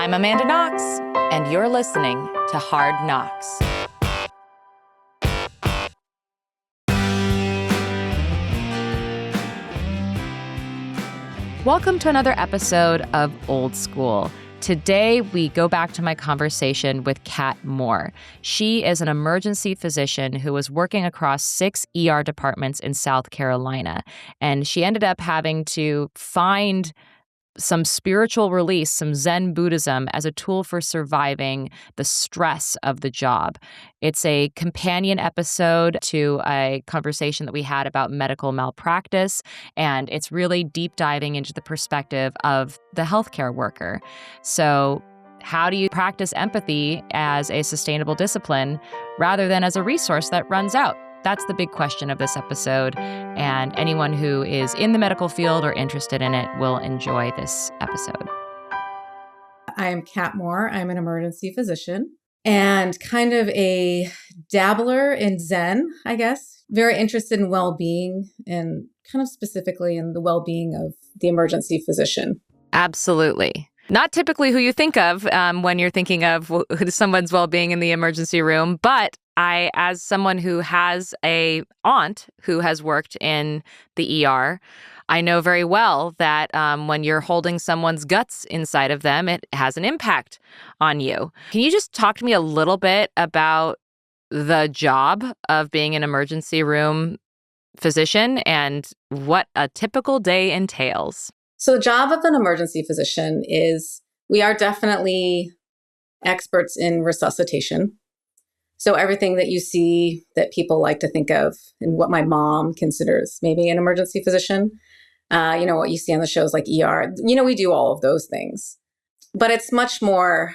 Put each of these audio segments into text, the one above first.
I'm Amanda Knox, and you're listening to Hard Knocks. Welcome to another episode of Old School. Today, we go back to my conversation with Kat Moore. She is an emergency physician who was working across 6 ER departments in South Carolina, and she ended up having to find some spiritual release, some Zen Buddhism as a tool for surviving the stress of the job. It's a companion episode to a conversation that we had about medical malpractice, and it's really deep diving into the perspective of the healthcare worker. So, how do you practice empathy as a sustainable discipline rather than as a resource that runs out? That's the big question of this episode, and anyone who is in the medical field or interested in it will enjoy this episode. I'm Kat Moore. I'm an emergency physician and kind of a dabbler in Zen, I guess. Very interested in well-being and kind of specifically in the well-being of the emergency physician. Absolutely. Not typically who you think of when you're thinking of someone's well-being in the emergency room, but I, as someone who has a aunt who has worked in the ER, I know very well that when you're holding someone's guts inside of them, it has an impact on you. Can you just talk to me a little bit about the job of being an emergency room physician and what a typical day entails? So the job of an emergency physician is, we are definitely experts in resuscitation. So everything that you see that people like to think of and what my mom considers maybe an emergency physician, what you see on the shows like ER, we do all of those things. But it's much more,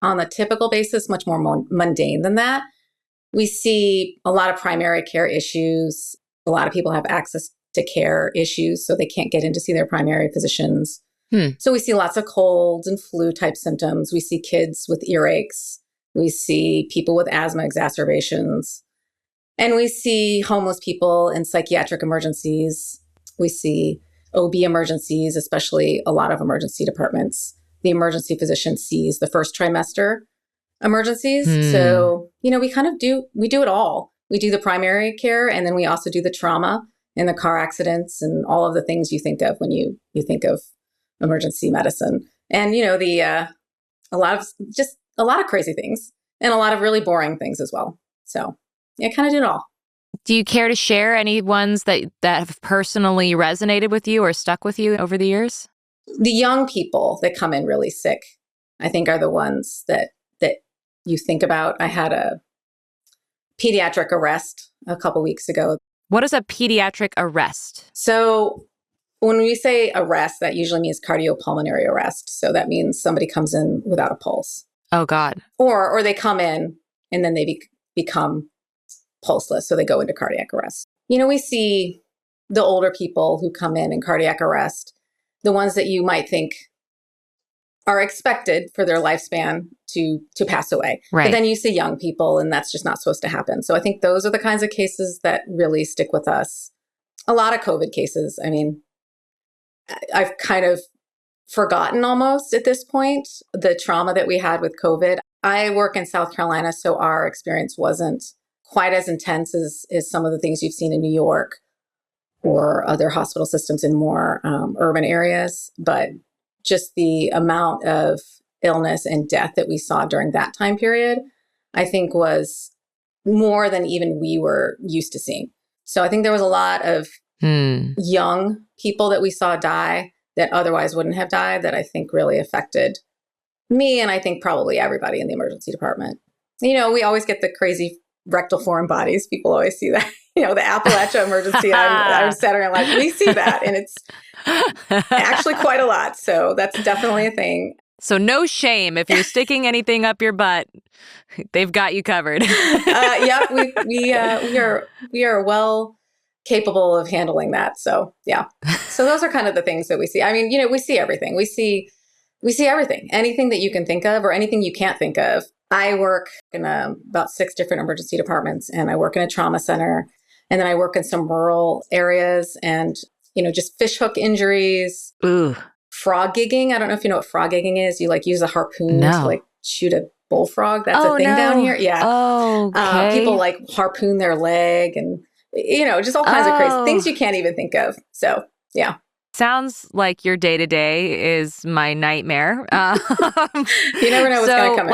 on the typical basis, much more mundane than that. We see a lot of primary care issues. A lot of people have access to care issues, so they can't get in to see their primary physicians. So we see lots of colds and flu type symptoms. We see kids with earaches. We see people with asthma exacerbations. And we see homeless people in psychiatric emergencies. We see OB emergencies, especially a lot of emergency departments. The emergency physician sees the first trimester emergencies. So, we do it all. We do the primary care, and then we also do the trauma and the car accidents and all of the things you think of when you think of emergency medicine. And, a lot of crazy things and a lot of really boring things as well. So I kind of did it all. Do you care to share any ones that have personally resonated with you or stuck with you over the years? The young people that come in really sick, I think, are the ones that you think about. I had a pediatric arrest a couple weeks ago. What is a pediatric arrest? So when we say arrest, that usually means cardiopulmonary arrest. So that means somebody comes in without a pulse. Oh, God. Or they come in and then they become pulseless. So they go into cardiac arrest. We see the older people who come in cardiac arrest, the ones that you might think are expected for their lifespan to pass away. Right. But then you see young people, and that's just not supposed to happen. So I think those are the kinds of cases that really stick with us. A lot of COVID cases. I mean, I've kind of forgotten almost at this point the trauma that we had with COVID. I work in South Carolina, so our experience wasn't quite as intense as some of the things you've seen in New York or other hospital systems in more urban areas. But just the amount of illness and death that we saw during that time period, I think was more than even we were used to seeing. So I think there was a lot of young people that we saw die that otherwise wouldn't have died, that I think really affected me, and I think probably everybody in the emergency department. We always get the crazy rectal foreign bodies. People always see that, the Appalachia emergency. I'm Saturday Night Live. We see that, and it's actually quite a lot. So that's definitely a thing. So no shame if you're sticking anything up your butt. They've got you covered. Yep, we are well capable of handling that. So yeah. So those are kind of the things that we see. I mean, we see everything. We see everything, anything that you can think of or anything you can't think of. I work in about 6 different emergency departments, and I work in a trauma center, and then I work in some rural areas, and just fishhook injuries, frog gigging. I don't know if you know what frog gigging is. You like use a harpoon to No. like shoot a bullfrog. That's a Oh, thing down no. here. Yeah. Okay. People like harpoon their leg and, just all kinds of crazy things you can't even think of. So, yeah. Sounds like your day-to-day is my nightmare. You never know what's going to come in.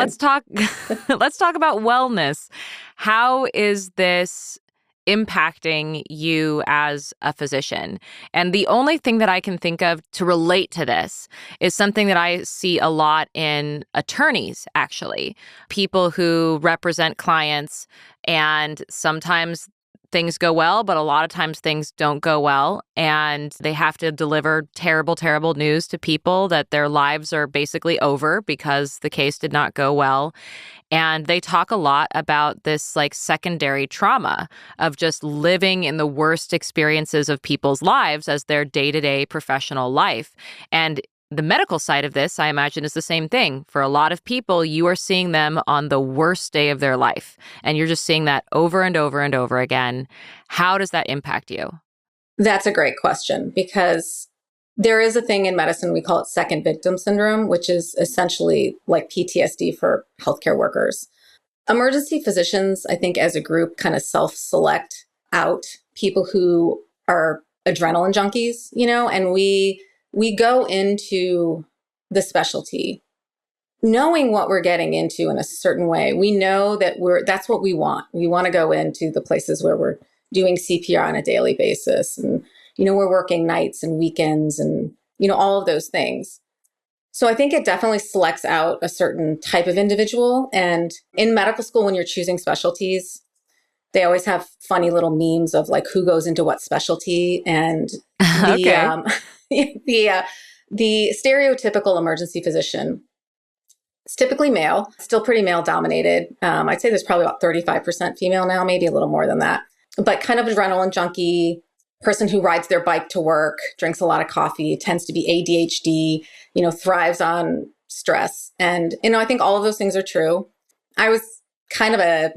Let's talk about wellness. How is this impacting you as a physician? And the only thing that I can think of to relate to this is something that I see a lot in attorneys, actually. People who represent clients, and sometimes things go well, but a lot of times things don't go well, and they have to deliver terrible, terrible news to people that their lives are basically over because the case did not go well. And they talk a lot about this like secondary trauma of just living in the worst experiences of people's lives as their day-to-day professional life. And the medical side of this, I imagine, is the same thing. For a lot of people, you are seeing them on the worst day of their life. And you're just seeing that over and over and over again. How does that impact you? That's a great question, because there is a thing in medicine, we call it second victim syndrome, which is essentially like PTSD for healthcare workers. Emergency physicians, I think as a group, kind of self-select out people who are adrenaline junkies, and we go into the specialty knowing what we're getting into in a certain way. We know that that's what we want. We want to go into the places where we're doing CPR on a daily basis, and we're working nights and weekends and all of those things. So I think it definitely selects out a certain type of individual. And in medical school, when you're choosing specialties, they always have funny little memes of like who goes into what specialty. And the stereotypical emergency physician, it's typically male, still pretty male dominated. I'd say there's probably about 35% female now, maybe a little more than that, but kind of adrenaline junkie, person who rides their bike to work, drinks a lot of coffee, tends to be ADHD, thrives on stress. And, I think all of those things are true. I was kind of an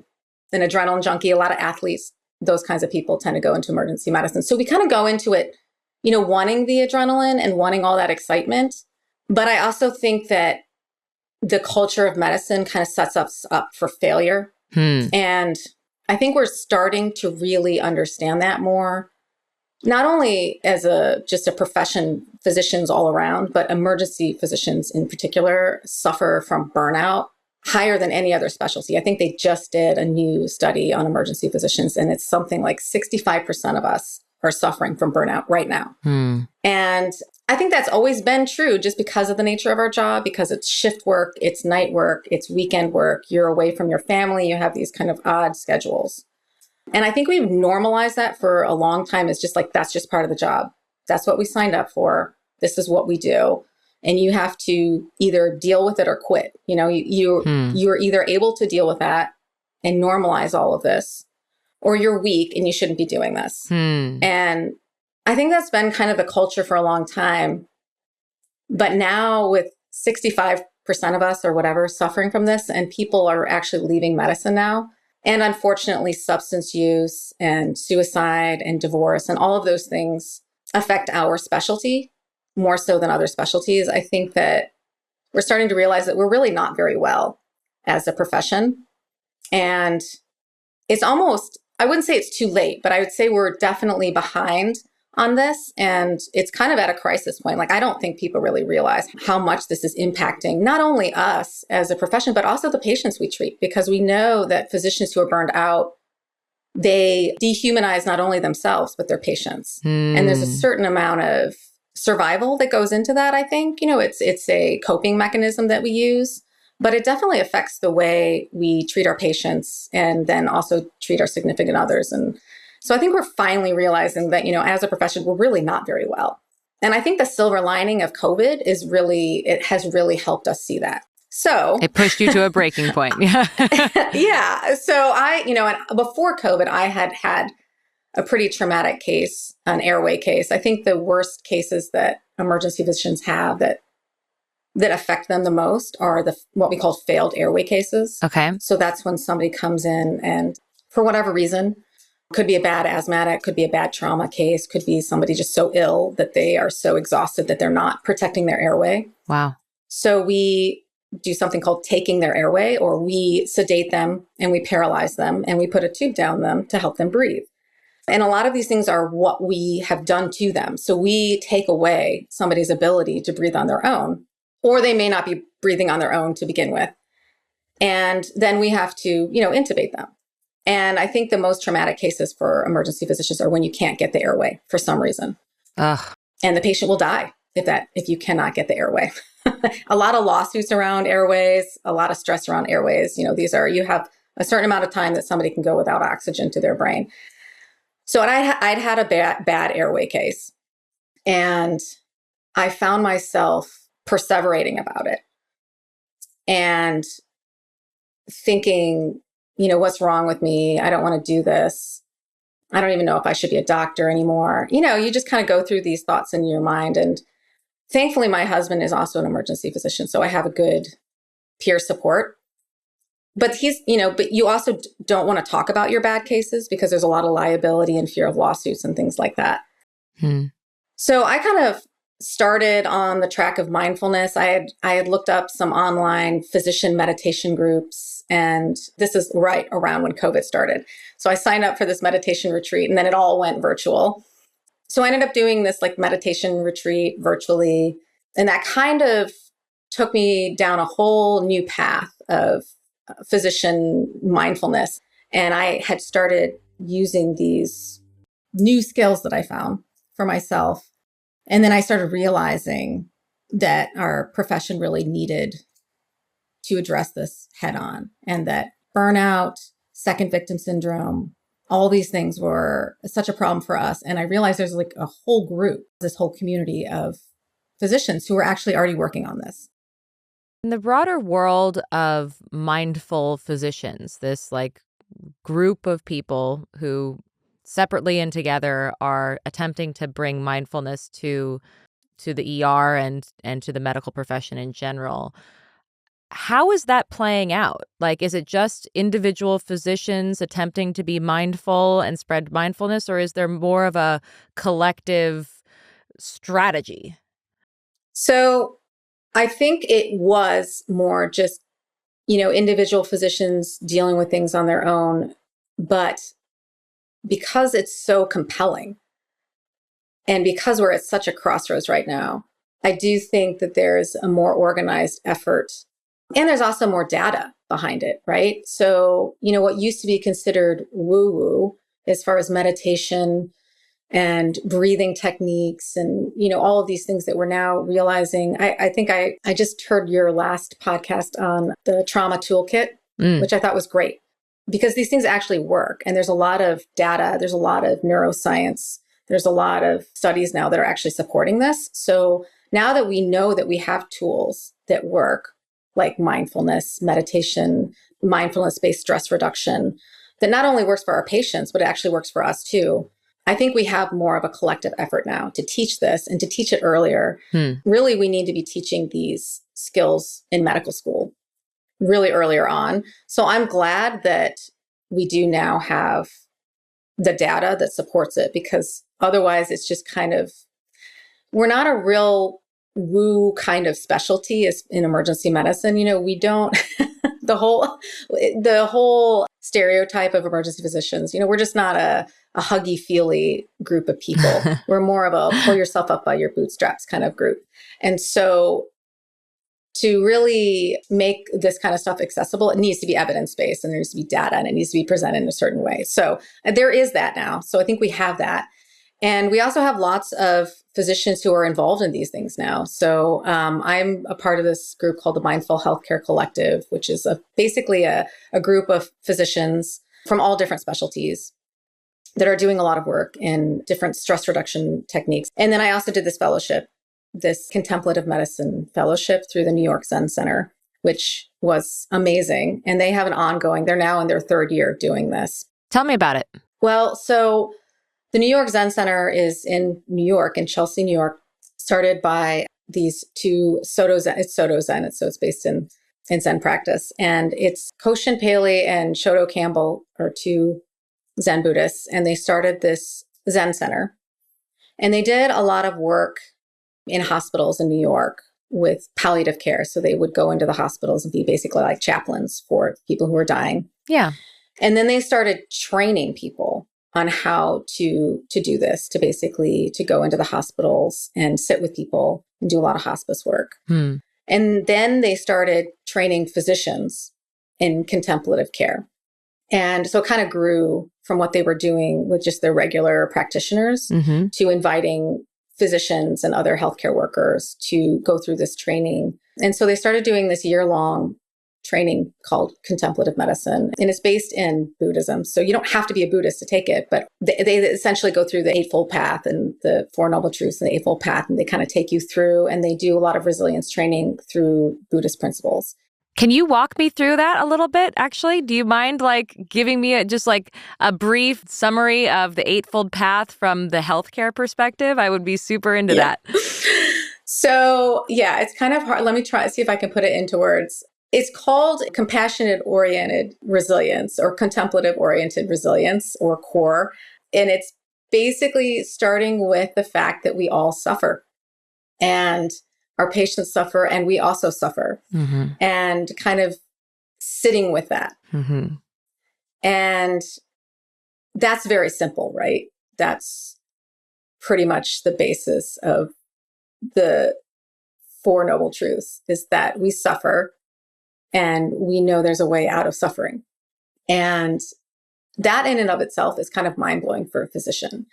adrenaline junkie. A lot of athletes, those kinds of people tend to go into emergency medicine. So we kind of go into it, wanting the adrenaline and wanting all that excitement. But I also think that the culture of medicine kind of sets us up for failure. And I think we're starting to really understand that more, not only as just a profession, physicians all around, but emergency physicians in particular suffer from burnout higher than any other specialty. I think they just did a new study on emergency physicians, and it's something like 65% of us are suffering from burnout right now. And I think that's always been true just because of the nature of our job, because it's shift work, it's night work, it's weekend work, you're away from your family, you have these kind of odd schedules. And I think we've normalized that for a long time. It's just like, that's just part of the job. That's what we signed up for. This is what we do. And you have to either deal with it or quit. You're either able to deal with that and normalize all of this, or you're weak and you shouldn't be doing this. And I think that's been kind of the culture for a long time. But now with 65% of us or whatever suffering from this, and people are actually leaving medicine now, and unfortunately, substance use and suicide and divorce and all of those things affect our specialty more so than other specialties. I think that we're starting to realize that we're really not very well as a profession. And it's almost, I wouldn't say it's too late, but I would say we're definitely behind on this. And it's kind of at a crisis point. Like, I don't think people really realize how much this is impacting not only us as a profession, but also the patients we treat, because we know that physicians who are burned out, they dehumanize not only themselves, but their patients. And there's a certain amount of survival that goes into that. I think, it's a coping mechanism that we use, but it definitely affects the way we treat our patients and then also treat our significant others. And so I think we're finally realizing that, as a profession, we're really not very well. And I think the silver lining of COVID it has really helped us see that. So it pushed you to a breaking point. Yeah. So and before COVID, I had a pretty traumatic case, an airway case. I think the worst cases that emergency physicians have that affect them the most are what we call failed airway cases. Okay. So that's when somebody comes in and for whatever reason, Could be a bad asthmatic, could be a bad trauma case, could be somebody just so ill that they are so exhausted that they're not protecting their airway. Wow. So we do something called taking their airway, or we sedate them and we paralyze them and we put a tube down them to help them breathe. And a lot of these things are what we have done to them. So we take away somebody's ability to breathe on their own, or they may not be breathing on their own to begin with. And then we have to, intubate them. And I think the most traumatic cases for emergency physicians are when you can't get the airway for some reason. Ugh. And the patient will die if you cannot get the airway. A lot of lawsuits around airways, a lot of stress around airways. You have a certain amount of time that somebody can go without oxygen to their brain. So I'd had a bad airway case, and I found myself perseverating about it and thinking, what's wrong with me? I don't want to do this. I don't even know if I should be a doctor anymore. You just kind of go through these thoughts in your mind. And thankfully, my husband is also an emergency physician, so I have a good peer support. But but you also don't want to talk about your bad cases because there's a lot of liability and fear of lawsuits and things like that. So I kind of started on the track of mindfulness. I had looked up some online physician meditation groups, and this is right around when COVID started. So I signed up for this meditation retreat, and then it all went virtual. So I ended up doing this meditation retreat virtually, and that kind of took me down a whole new path of physician mindfulness. And I had started using these new skills that I found for myself. And then I started realizing that our profession really needed to address this head on, and that burnout, second victim syndrome, all these things were such a problem for us. And I realized there's a whole group, this whole community of physicians who were actually already working on this. In the broader world of mindful physicians, this group of people who separately and together are attempting to bring mindfulness to the ER and to the medical profession in general, how is that playing out? Is it just individual physicians attempting to be mindful and spread mindfulness, or is there more of a collective strategy? So I think it was more just, individual physicians dealing with things on their own. But because it's so compelling, and because we're at such a crossroads right now, I do think that there's a more organized effort. And there's also more data behind it, right? So, what used to be considered woo-woo as far as meditation and breathing techniques and, all of these things that we're now realizing. I think I just heard your last podcast on the trauma toolkit, which I thought was great, because these things actually work. And there's a lot of data, there's a lot of neuroscience, there's a lot of studies now that are actually supporting this. So now that we know that we have tools that work, like mindfulness, meditation, mindfulness-based stress reduction, that not only works for our patients, but it actually works for us too. I think we have more of a collective effort now to teach this and to teach it earlier. Really, we need to be teaching these skills in medical school really earlier on. So I'm glad that we do now have the data that supports it, because otherwise it's just we're not a real woo kind of specialty as in emergency medicine. We don't, the whole stereotype of emergency physicians, we're just not a huggy feely group of people. We're more of a pull yourself up by your bootstraps kind of group. And so to really make this kind of stuff accessible, it needs to be evidence-based, and there needs to be data, and it needs to be presented in a certain way. So there is that now. So I think we have that. And we also have lots of physicians who are involved in these things now. So I'm a part of this group called the Mindful Healthcare Collective, which is basically a group of physicians from all different specialties that are doing a lot of work in different stress reduction techniques. And then I also did this fellowship, this contemplative medicine fellowship through the New York Zen Center, which was amazing. And they have an ongoing, they're now in their third year of doing this. Tell me about it. Well, so the New York Zen Center is in New York, in Chelsea, New York, started by these two Soto Zen. It's Soto Zen, so it's based in Zen practice. And it's Koshin Paley and Shoto Campbell are two Zen Buddhists, and they started this Zen center. And they did a lot of work in hospitals in New York with palliative care. So they would go into the hospitals and be basically like chaplains for people who were dying. Yeah. And then they started training people on how to do this, to basically to go into the hospitals and sit with people and do a lot of hospice work. And then they started training physicians in contemplative care. And so it kind of grew from what they were doing with just their regular practitioners to inviting physicians and other healthcare workers to go through this training. And so they started doing this year-long training called contemplative medicine. And it's based in Buddhism. So you don't have to be a Buddhist to take it, but they essentially go through the Eightfold Path and the Four Noble Truths and the Eightfold Path. And they kind of take you through, and they do a lot of resilience training through Buddhist principles. Can you walk me through that a little bit, actually? Do you mind giving me just a brief summary of the Eightfold Path from the healthcare perspective? I would be super into that. So it's kind of hard. Let me see if I can put it into words. It's called compassionate oriented resilience or contemplative oriented resilience, or CORE. And it's basically starting with the fact that we all suffer, and our patients suffer, and we also suffer, and kind of sitting with that. And that's very simple, right? That's pretty much the basis of the Four Noble Truths, is that we suffer and we know there's a way out of suffering. And that in and of itself is kind of mind-blowing for a physician.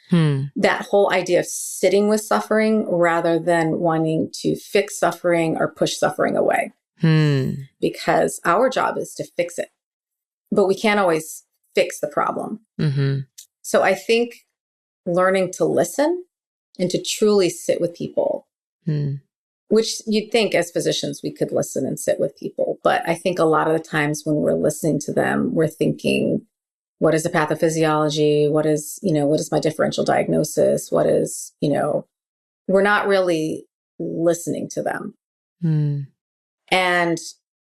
That whole idea of sitting with suffering rather than wanting to fix suffering or push suffering away. Because our job is to fix it, but we can't always fix the problem. So I think learning to listen and to truly sit with people, which you'd think as physicians we could listen and sit with people. But I think a lot of the times when we're listening to them, we're thinking, what is the pathophysiology? What is my differential diagnosis? We're not really listening to them. And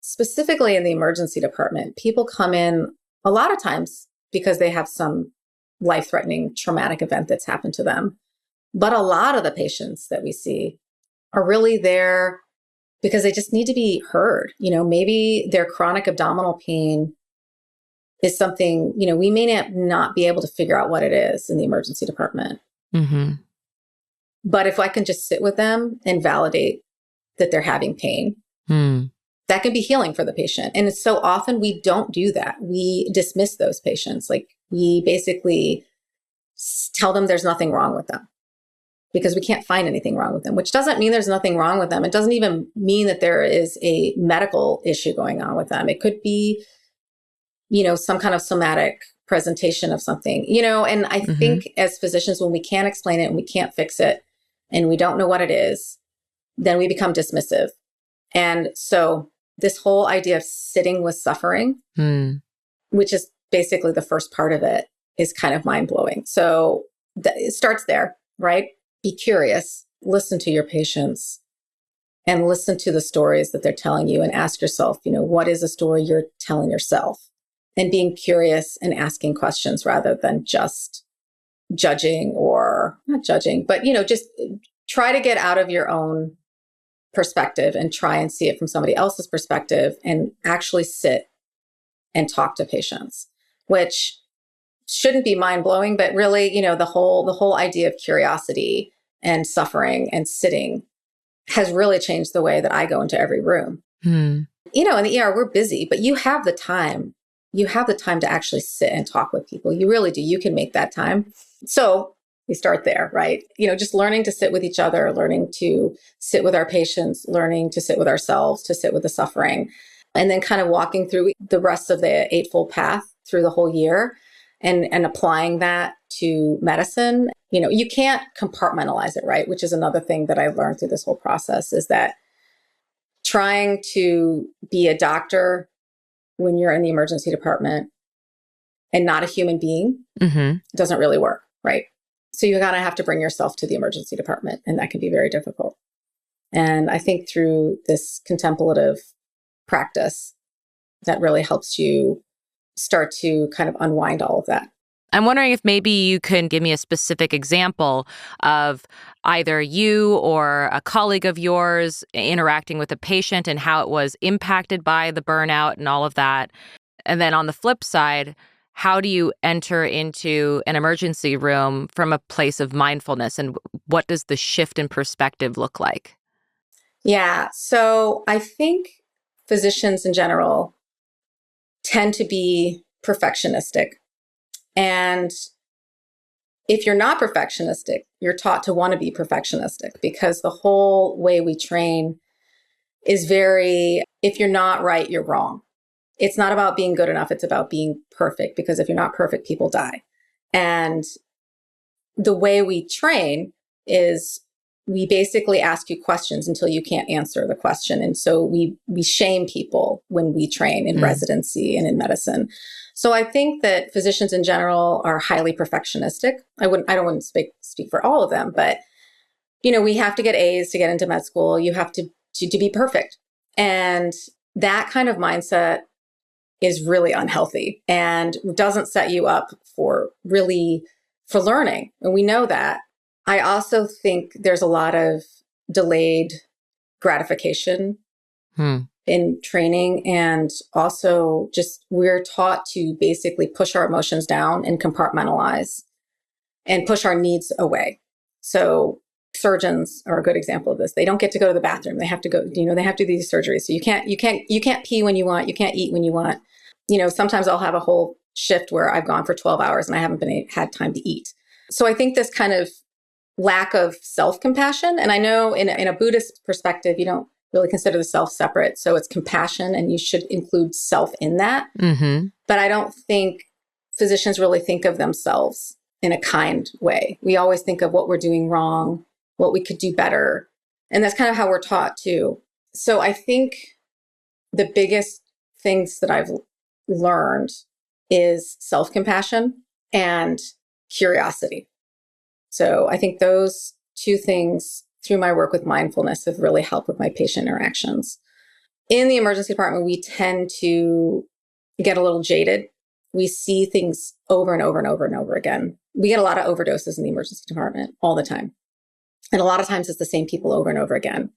specifically in the emergency department, people come in a lot of times because they have some life-threatening traumatic event that's happened to them. But a lot of the patients that we see are really there because they just need to be heard. Maybe their chronic abdominal pain is something, we may not be able to figure out what it is in the emergency department. But if I can just sit with them and validate that they're having pain, that can be healing for the patient. And it's so often we don't do that. We dismiss those patients. We basically tell them there's nothing wrong with them because we can't find anything wrong with them, which doesn't mean there's nothing wrong with them. It doesn't even mean that there is a medical issue going on with them. It could be some kind of somatic presentation of something, and I think as physicians, when we can't explain it and we can't fix it and we don't know what it is, then we become dismissive. And so this whole idea of sitting with suffering, which is basically the first part of it, is kind of mind-blowing. So it starts there, right? Be curious, listen to your patients, and listen to the stories that they're telling you, and ask yourself, what is a story you're telling yourself? And being curious and asking questions rather than just judging, or not judging, but, just try to get out of your own perspective and try and see it from somebody else's perspective and actually sit and talk to patients, which shouldn't be mind-blowing, but really, the whole idea of curiosity and suffering and sitting has really changed the way that I go into every room. In the ER, we're busy, but you have the time. You have the time to actually sit and talk with people. You really do. You can make that time. So we start there, right? Just learning to sit with each other, learning to sit with our patients, learning to sit with ourselves, to sit with the suffering, and then kind of walking through the rest of the Eightfold Path through the whole year and applying that to medicine. You can't compartmentalize it, right? Which is another thing that I learned through this whole process, is that trying to be a doctor when you're in the emergency department and not a human being doesn't really work, right? So you gotta have to bring yourself to the emergency department, and that can be very difficult. And I think through this contemplative practice, that really helps you start to kind of unwind all of that. I'm wondering if maybe you can give me a specific example of either you or a colleague of yours interacting with a patient and how it was impacted by the burnout and all of that. And then on the flip side, how do you enter into an emergency room from a place of mindfulness, and what does the shift in perspective look like? Yeah. So I think physicians in general tend to be perfectionistic. And if you're not perfectionistic, you're taught to want to be perfectionistic because the whole way we train is very, if you're not right, you're wrong. It's not about being good enough. It's about being perfect, because if you're not perfect, people die. And the way we train is we basically ask you questions until you can't answer the question. And so we shame people when we train in residency and in medicine. So I think that physicians in general are highly perfectionistic. I don't want to speak for all of them, but we have to get A's to get into med school. You have to be perfect. And that kind of mindset is really unhealthy and doesn't set you up for learning. And we know that. I also think there's a lot of delayed gratification in training. And also just we're taught to basically push our emotions down and compartmentalize and push our needs away. So surgeons are a good example of this. They don't get to go to the bathroom. They have to go, they have to do these surgeries. So you can't pee when you want. You can't eat when you want. Sometimes I'll have a whole shift where I've gone for 12 hours and I haven't had time to eat. So I think this kind of lack of self-compassion, and I know in a Buddhist perspective, you don't really consider the self separate. So it's compassion, and you should include self in that. Mm-hmm. But I don't think physicians really think of themselves in a kind way. We always think of what we're doing wrong, what we could do better. And that's kind of how we're taught too. So I think the biggest things that I've learned is self-compassion and curiosity. So I think those two things through my work with mindfulness have really helped with my patient interactions. In the emergency department, we tend to get a little jaded. We see things over and over and over and over again. We get a lot of overdoses in the emergency department all the time. And a lot of times it's the same people over and over again.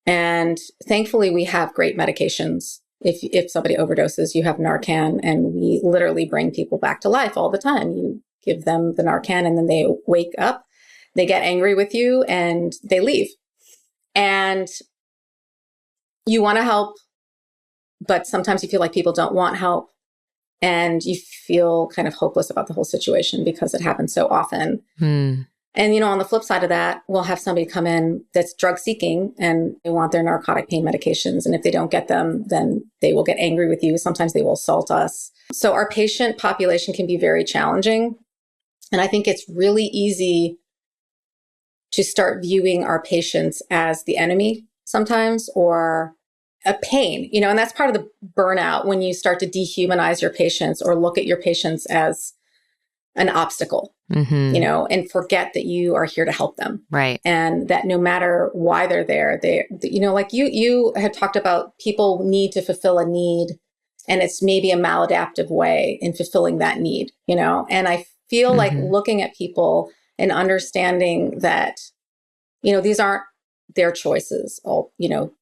And thankfully, we have great medications. If somebody overdoses, you have Narcan, and we literally bring people back to life all the time. You give them the Narcan and then they wake up, they get angry with you, and they leave. And you want to help, but sometimes you feel like people don't want help, and you feel kind of hopeless about the whole situation because it happens so often. And, on the flip side of that, we'll have somebody come in that's drug seeking and they want their narcotic pain medications. And if they don't get them, then they will get angry with you. Sometimes they will assault us. So our patient population can be very challenging. And I think it's really easy to start viewing our patients as the enemy sometimes, or a pain, and that's part of the burnout when you start to dehumanize your patients or look at your patients as an obstacle, and forget that you are here to help them. Right. And that no matter why they're there, like you had talked about, people need to fulfill a need, and it's maybe a maladaptive way in fulfilling that need, and I feel like looking at people and understanding that, these aren't their choices.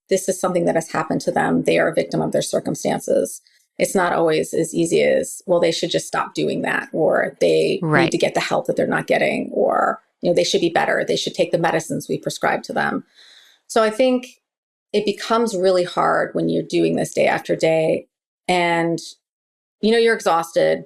This is something that has happened to them. They are a victim of their circumstances. It's not always as easy as, well, they should just stop doing that, or they need to get the help that they're not getting, or, they should be better. They should take the medicines we prescribe to them. So I think it becomes really hard when you're doing this day after day, and, you're exhausted,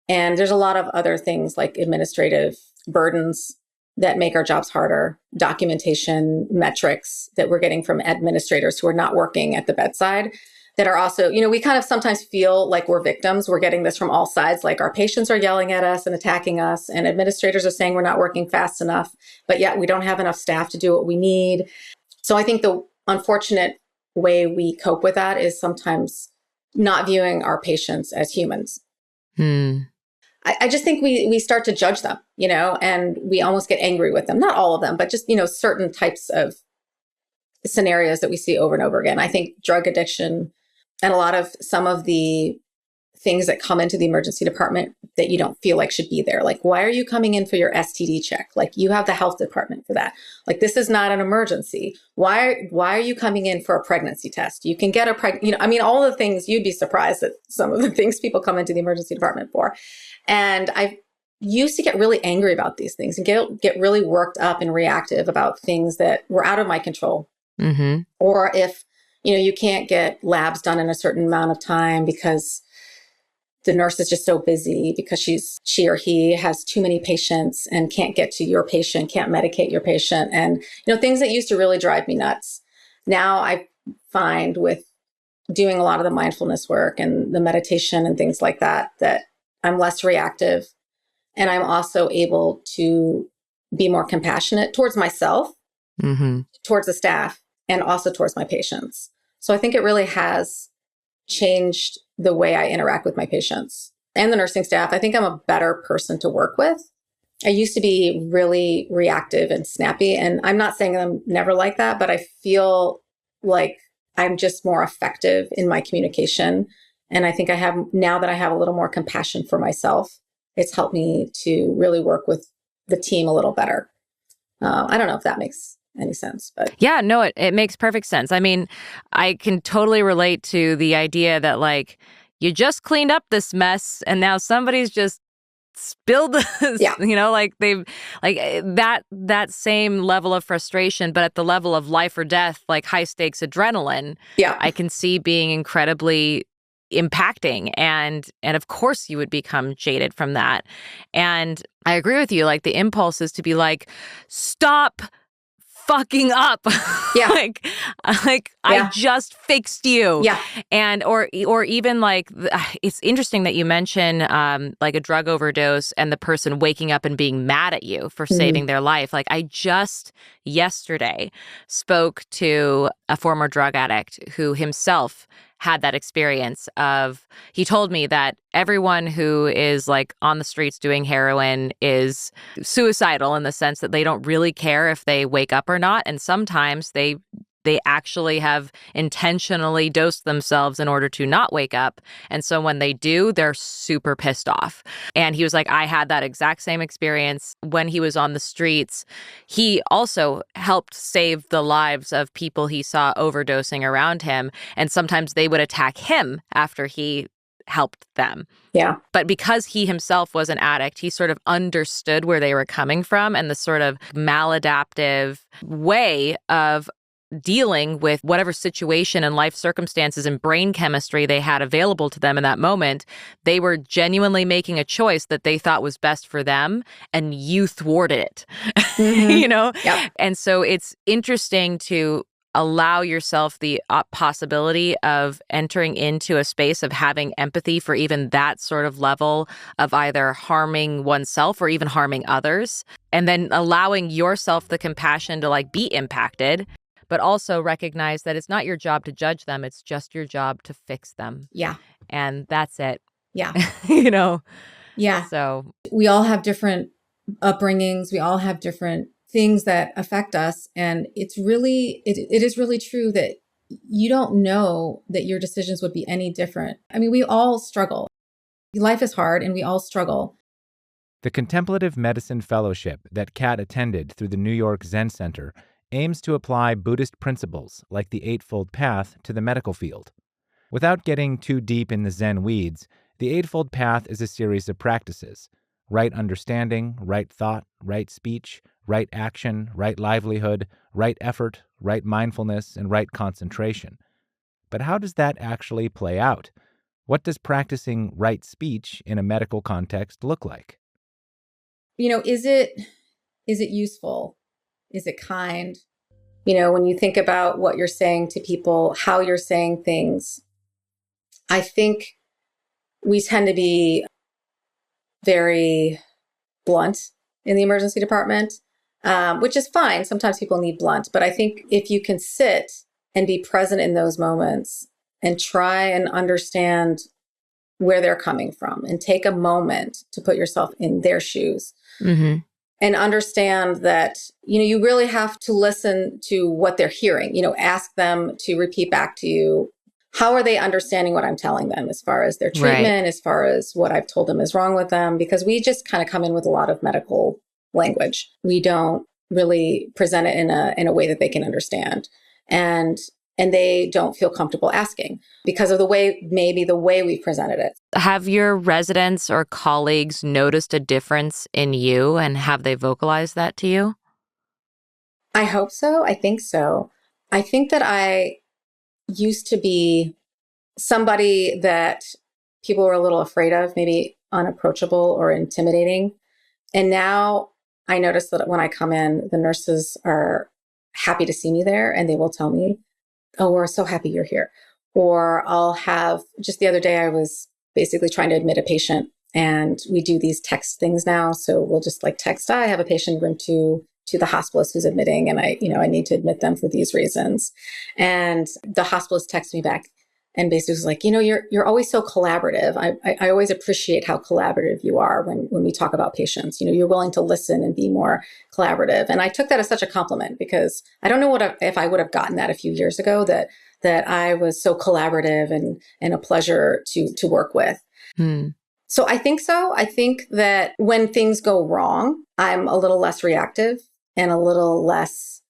and there's a lot of other things like administrative burdens that make our jobs harder, documentation, metrics that we're getting from administrators who are not working at the bedside, that are also, we kind of sometimes feel like we're victims. We're getting this from all sides, like our patients are yelling at us and attacking us, and administrators are saying we're not working fast enough, but yet we don't have enough staff to do what we need. So I think the unfortunate way we cope with that is sometimes not viewing our patients as humans. I just think we start to judge them, and we almost get angry with them. Not all of them, but just, certain types of scenarios that we see over and over again. I think drug addiction and some of the things that come into the emergency department that you don't feel like should be there. Like, why are you coming in for your STD check? Like, you have the health department for that. Like, this is not an emergency. Why are you coming in for a pregnancy test? You can get all the things. You'd be surprised at some of the things people come into the emergency department for. And I used to get really angry about these things and get really worked up and reactive about things that were out of my control. Mm-hmm. Or if, you can't get labs done in a certain amount of time because the nurse is just so busy because she or he has too many patients and can't get to your patient, can't medicate your patient. And, things that used to really drive me nuts. Now I find with doing a lot of the mindfulness work and the meditation and things like that, that I'm less reactive. And I'm also able to be more compassionate towards myself, mm-hmm. towards the staff, and also towards my patients. So I think it really has changed the way I interact with my patients and the nursing staff. I think I'm a better person to work with. I used to be really reactive and snappy, and I'm not saying I'm never like that, but I feel like I'm just more effective in my communication. And I think now that I have a little more compassion for myself, it's helped me to really work with the team a little better. I don't know if that makes any sense, but yeah, no, it makes perfect sense. I mean, I can totally relate to the idea that like you just cleaned up this mess and now somebody's just spilled this, yeah. Like they've like that same level of frustration, but at the level of life or death, like high stakes adrenaline. Yeah. I can see being incredibly impacting, and of course you would become jaded from that. And I agree with you, like the impulse is to be like, stop fucking up. Yeah. like Yeah. I just fixed you. Yeah. And or even like it's interesting that you mention like a drug overdose and the person waking up and being mad at you for saving their life. Like I just yesterday spoke to a former drug addict who himself had that experience of, he told me that everyone who is like on the streets doing heroin is suicidal in the sense that they don't really care if they wake up or not. And sometimes they actually have intentionally dosed themselves in order to not wake up. And so when they do, they're super pissed off. And he was like, I had that exact same experience when he was on the streets. He also helped save the lives of people he saw overdosing around him. And sometimes they would attack him after he helped them. Yeah. But because he himself was an addict, he sort of understood where they were coming from and the sort of maladaptive way of dealing with whatever situation and life circumstances and brain chemistry they had available to them in that moment. They were genuinely making a choice that they thought was best for them, and you thwarted it. Mm-hmm. Yep. And so it's interesting to allow yourself the possibility of entering into a space of having empathy for even that sort of level of either harming oneself or even harming others, and then allowing yourself the compassion to like be impacted, but also recognize that it's not your job to judge them. It's just your job to fix them. Yeah. And that's it. Yeah. Yeah. So we all have different upbringings. We all have different things that affect us. And it is really true that you don't know that your decisions would be any different. I mean, we all struggle. Life is hard and we all struggle. The Contemplative Medicine Fellowship that Kat attended through the New York Zen Center aims to apply Buddhist principles like the Eightfold Path to the medical field. Without getting too deep in the Zen weeds, the Eightfold Path is a series of practices: right understanding, right thought, right speech, right action, right livelihood, right effort, right mindfulness, and right concentration. But how does that actually play out? What does practicing right speech in a medical context look like? Is it useful? Is it kind? When you think about what you're saying to people, how you're saying things, I think we tend to be very blunt in the emergency department, which is fine. Sometimes people need blunt, but I think if you can sit and be present in those moments and try and understand where they're coming from and take a moment to put yourself in their shoes, and understand that, you really have to listen to what they're hearing, ask them to repeat back to you how are they understanding what I'm telling them as far as their treatment, as far as what I've told them is wrong with them? Because we just kind of come in with a lot of medical language. We don't really present it in a way that they can understand. And they don't feel comfortable asking because of the way we presented it. Have your residents or colleagues noticed a difference in you, and have they vocalized that to you? I hope so. I think so. I think that I used to be somebody that people were a little afraid of, maybe unapproachable or intimidating. And now I notice that when I come in, the nurses are happy to see me there, and they will tell me, "Oh, we're so happy you're here." Or I'll have, just the other day, I was basically trying to admit a patient, and we do these text things now. So we'll just like text, "I have a patient room 2 to the hospitalist who's admitting, and I need to admit them for these reasons." And the hospitalist texts me back and basically was like, "You're always so collaborative. I always appreciate how collaborative you are when we talk about patients. You're willing to listen and be more collaborative." And I took that as such a compliment, because I don't know if I would have gotten that a few years ago, that I was so collaborative and a pleasure to work with. So I think so. I think that when things go wrong, I'm a little less reactive and a little less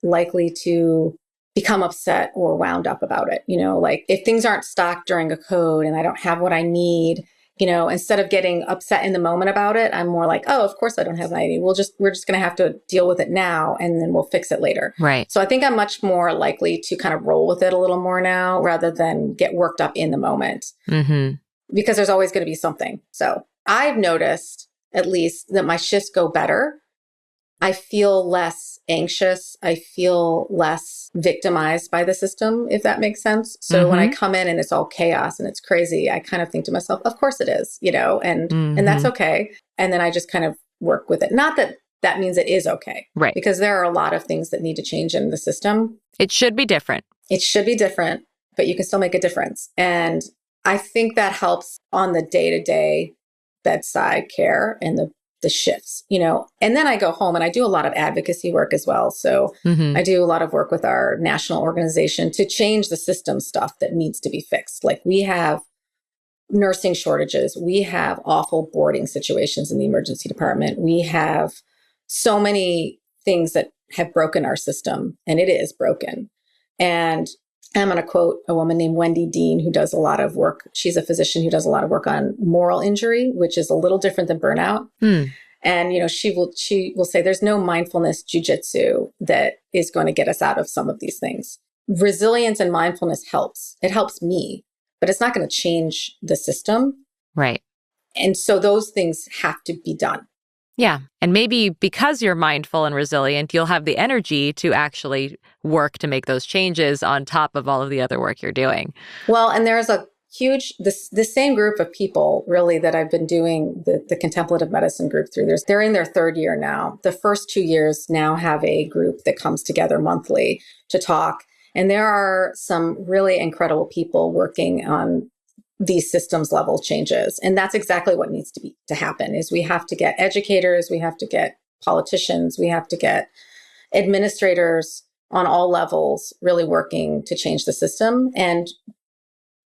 likely to become upset or wound up about it. Like if things aren't stocked during a code and I don't have what I need, instead of getting upset in the moment about it, I'm more like, "Oh, of course I don't have what I need. We're just going to have to deal with it now, and then we'll fix it later." Right. So I think I'm much more likely to kind of roll with it a little more now, rather than get worked up in the moment, because there's always going to be something. So I've noticed, at least, that my shifts go better. I feel less anxious. I feel less victimized by the system, if that makes sense. So when I come in and it's all chaos and it's crazy, I kind of think to myself, of course it is, and that's okay. And then I just kind of work with it. Not that that means it is okay. Right. Because there are a lot of things that need to change in the system. It should be different. It should be different, but you can still make a difference. And I think that helps on the day-to-day bedside care and the shifts, and then I go home and I do a lot of advocacy work as well. So I do a lot of work with our national organization to change the system stuff that needs to be fixed. Like we have nursing shortages. We have awful boarding situations in the emergency department. We have so many things that have broken our system, and it is broken. And I'm going to quote a woman named Wendy Dean, who does a lot of work. She's a physician who does a lot of work on moral injury, which is a little different than burnout. And, she will say there's no mindfulness jujitsu that is going to get us out of some of these things. Resilience and mindfulness helps. It helps me, but it's not going to change the system. Right. And so those things have to be done. Yeah. And maybe because you're mindful and resilient, you'll have the energy to actually work to make those changes on top of all of the other work you're doing. Well, and there's a huge, the same group of people really that I've been doing the contemplative medicine group through. They're in their 3rd year now. The first 2 years now have a group that comes together monthly to talk. And there are some really incredible people working on these systems level changes. And that's exactly what needs to happen is we have to get educators, we have to get politicians, we have to get administrators on all levels really working to change the system. And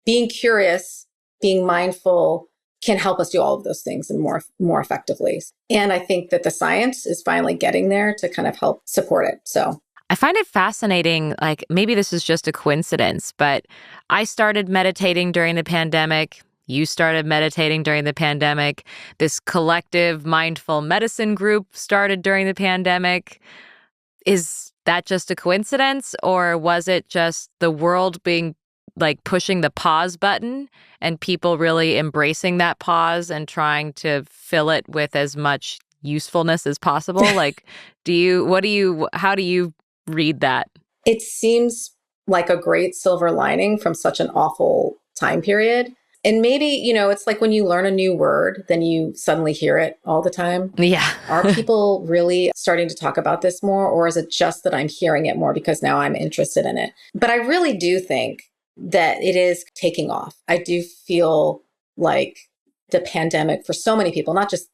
being curious, being mindful can help us do all of those things and more effectively. And I think that the science is finally getting there to kind of help support it. So I find it fascinating, like maybe this is just a coincidence, but I started meditating during the pandemic. You started meditating during the pandemic. This collective mindful medicine group started during the pandemic. Is that just a coincidence, or was it just the world being like pushing the pause button and people really embracing that pause and trying to fill it with as much usefulness as possible? Like, how do you read that? It seems like a great silver lining from such an awful time period. And maybe, it's like when you learn a new word, then you suddenly hear it all the time. Yeah. Are people really starting to talk about this more? Or is it just that I'm hearing it more because now I'm interested in it? But I really do think that it is taking off. I do feel like the pandemic for so many people, not just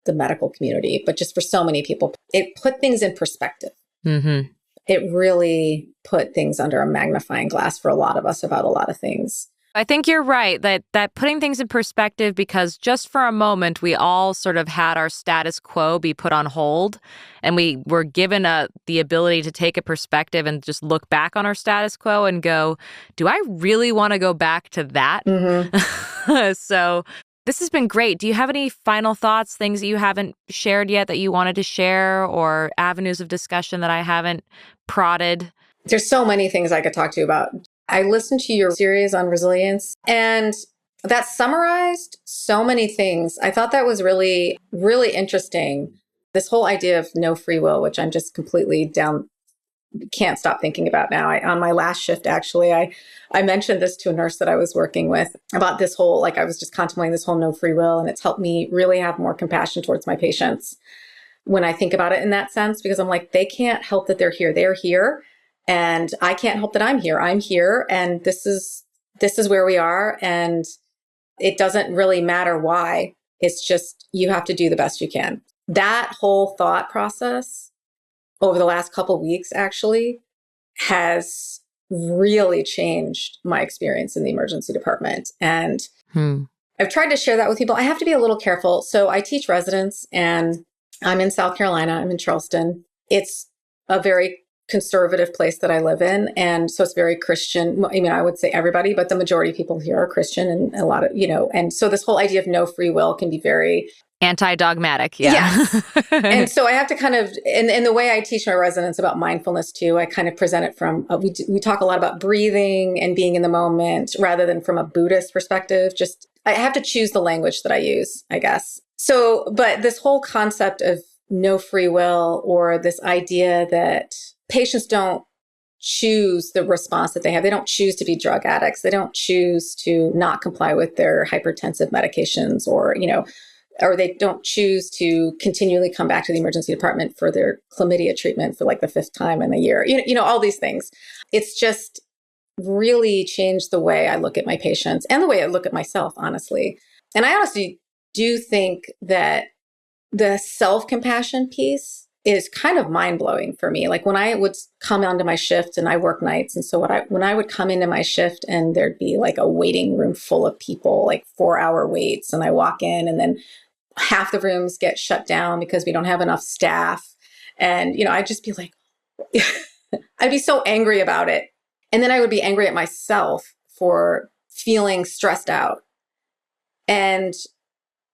the medical community, but just for so many people, it put things in perspective. it really put things under a magnifying glass for a lot of us about a lot of things. I think you're right that putting things in perspective, because just for a moment, we all sort of had our status quo be put on hold, and we were given the ability to take a perspective and just look back on our status quo and go, do I really want to go back to that? Mm-hmm. So this has been great. Do you have any final thoughts, things that you haven't shared yet that you wanted to share, or avenues of discussion that I haven't prodded? There's so many things I could talk to you about. I listened to your series on resilience, and that summarized so many things. I thought that was really, really interesting. This whole idea of no free will, which I'm just completely down, can't stop thinking about now. On my last shift, actually, I mentioned this to a nurse that I was working with about this whole, I was just contemplating this whole no free will, and it's helped me really have more compassion towards my patients when I think about it in that sense, because I'm like, they can't help that they're here. They're here. And I can't help that I'm here. I'm here, and this is where we are. And it doesn't really matter why. It's just, you have to do the best you can. That whole thought process over the last couple of weeks actually has really changed my experience in the emergency department. And I've tried to share that with people. I have to be a little careful. So I teach residents, and I'm in South Carolina. I'm in Charleston. It's a very conservative place that I live in. And so it's very Christian. I mean, I would say everybody, but the majority of people here are Christian, and a lot of, and so this whole idea of no free will can be very anti-dogmatic. Yeah. Yes. And so I have to kind of, and the way I teach my residents about mindfulness too, I kind of present it from, we talk a lot about breathing and being in the moment rather than from a Buddhist perspective. Just, I have to choose the language that I use, I guess. So, but this whole concept of no free will, or this idea that patients don't choose the response that they have. They don't choose to be drug addicts. They don't choose to not comply with their hypertensive medications, or, or they don't choose to continually come back to the emergency department for their chlamydia treatment for the 5th time in a year. All these things. It's just really changed the way I look at my patients and the way I look at myself, honestly. And I honestly do think that the self-compassion piece is kind of mind-blowing for me. When I would come onto my shift, and I work nights, and so when I would come into my shift and there'd be a waiting room full of people, 4-hour waits, and I walk in, and then half the rooms get shut down because we don't have enough staff. And, I'd just be I'd be so angry about it. And then I would be angry at myself for feeling stressed out. And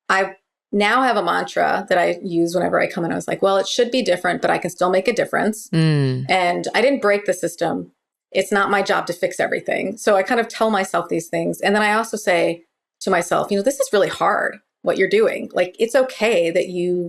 I now have a mantra that I use whenever I come in. I was like, well, it should be different, but I can still make a difference. And I didn't break the system. It's not my job to fix everything. So I kind of tell myself these things. And then I also say to myself, this is really hard, what you're doing. It's okay that you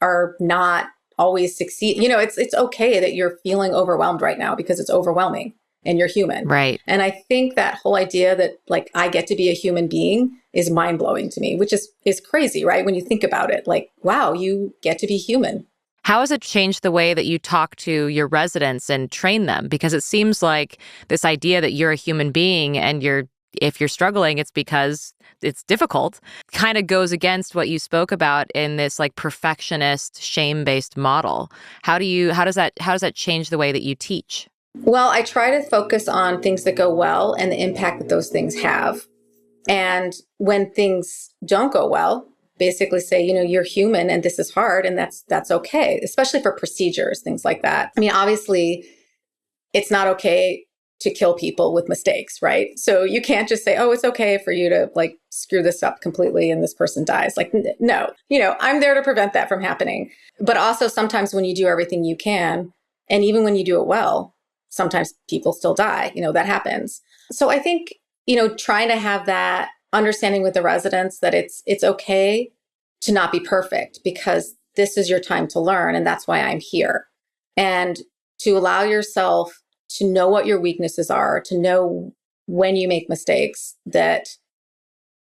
are not always succeed. It's okay that you're feeling overwhelmed right now, because it's overwhelming, and you're human. Right. And I think that whole idea that I get to be a human being is mind-blowing to me, which is crazy, right? When you think about it, wow, you get to be human. How has it changed the way that you talk to your residents and train them? Because it seems like this idea that you're a human being, and if you're struggling, it's because it's difficult, kind of goes against what you spoke about in this perfectionist, shame-based model. How does that change the way that you teach? Well, I try to focus on things that go well and the impact that those things have. And when things don't go well, basically say, you're human and this is hard, and that's okay, especially for procedures, things like that. I mean, obviously, it's not okay to kill people with mistakes, right? So you can't just say, oh, it's okay for you to screw this up completely and this person dies. No, I'm there to prevent that from happening. But also sometimes when you do everything you can, and even when you do it well, sometimes people still die, that happens. So I think, trying to have that understanding with the residents that it's okay to not be perfect, because this is your time to learn, and that's why I'm here. And to allow yourself to know what your weaknesses are, to know when you make mistakes, that's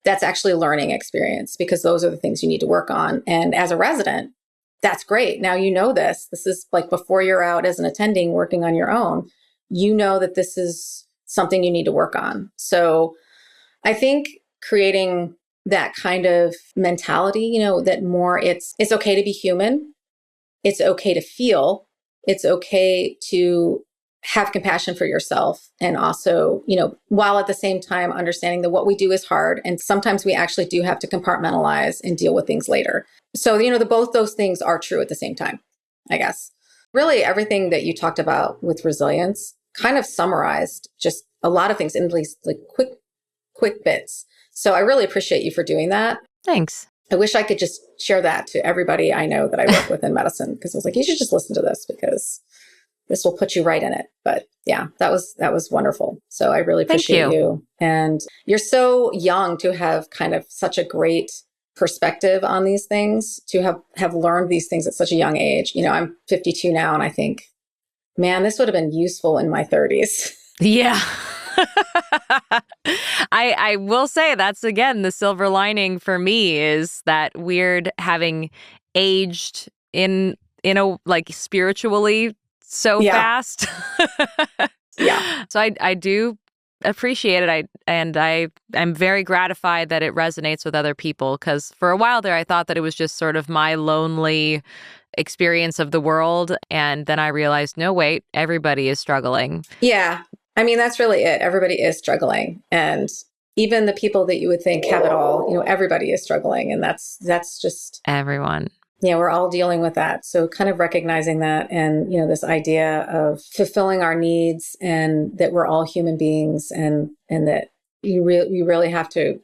actually a learning experience, because those are the things you need to work on. And as a resident, that's great. Now you know this. This is before you're out as an attending working on your own, that this is something you need to work on. So I think creating that kind of mentality, that more it's okay to be human. It's okay to feel. it's okay to have compassion for yourself. And also, while at the same time understanding that what we do is hard. And sometimes we actually do have to compartmentalize and deal with things later. So, both those things are true at the same time, I guess. Really, everything that you talked about with resilience kind of summarized just a lot of things in these like quick bits. So I really appreciate you for doing that. Thanks. I wish I could just share that to everybody I know that I work with in medicine, because I was like, you should just listen to this because this will put you right in it. But yeah, that was wonderful. So I really appreciate you. And you're so young to have kind of such a great perspective on these things, to have learned these things at such a young age. I'm 52 now, and I think, man, this would have been useful in my 30s. Yeah. I will say that's, again, the silver lining for me is that weird having aged in a like spiritually so fast. Yeah. So I do appreciate it. I'm very gratified that it resonates with other people, because for a while there I thought that it was just sort of my lonely experience of the world, and then I realized, no, wait, everybody is struggling. Yeah. I mean, that's really it. Everybody is struggling. And even the people that you would think have it all, everybody is struggling. And that's just everyone. Yeah, we're all dealing with that. So kind of recognizing that, and, this idea of fulfilling our needs, and that we're all human beings, and that you really have to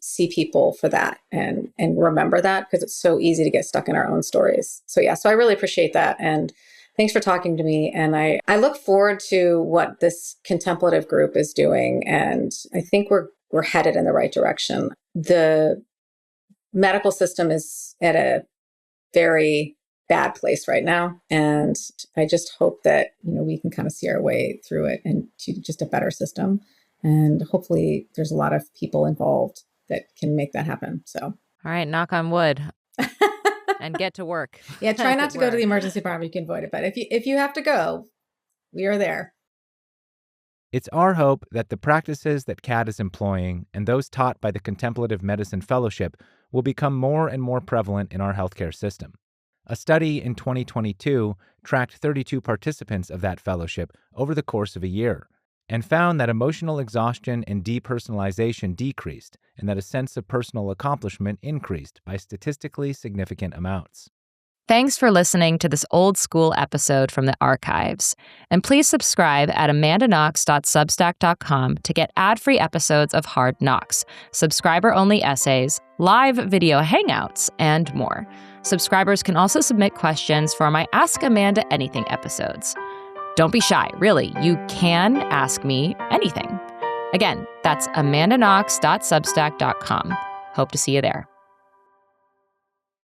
see people for that, and remember that, because it's so easy to get stuck in our own stories. So yeah, so I really appreciate that. And thanks for talking to me. And I look forward to what this contemplative group is doing. And I think we're headed in the right direction. The medical system is at a very bad place right now. And I just hope that, we can kind of see our way through it and to just a better system. And hopefully there's a lot of people involved that can make that happen. So, all right, knock on wood. And get to work. Yeah, try not to go to the emergency department. You can avoid it. But if you have to go, we are there. It's our hope that the practices that Kat is employing and those taught by the Contemplative Medicine Fellowship will become more and more prevalent in our healthcare system. A study in 2022 tracked 32 participants of that fellowship over the course of a year and found that emotional exhaustion and depersonalization decreased, and that a sense of personal accomplishment increased by statistically significant amounts. Thanks for listening to this old school episode from the archives. And please subscribe at amandaknox.substack.com to get ad-free episodes of Hard Knocks, subscriber-only essays, live video hangouts, and more. Subscribers can also submit questions for my Ask Amanda Anything episodes. Don't be shy, really. You can ask me anything. Again, that's amandaknox.substack.com. Hope to see you there.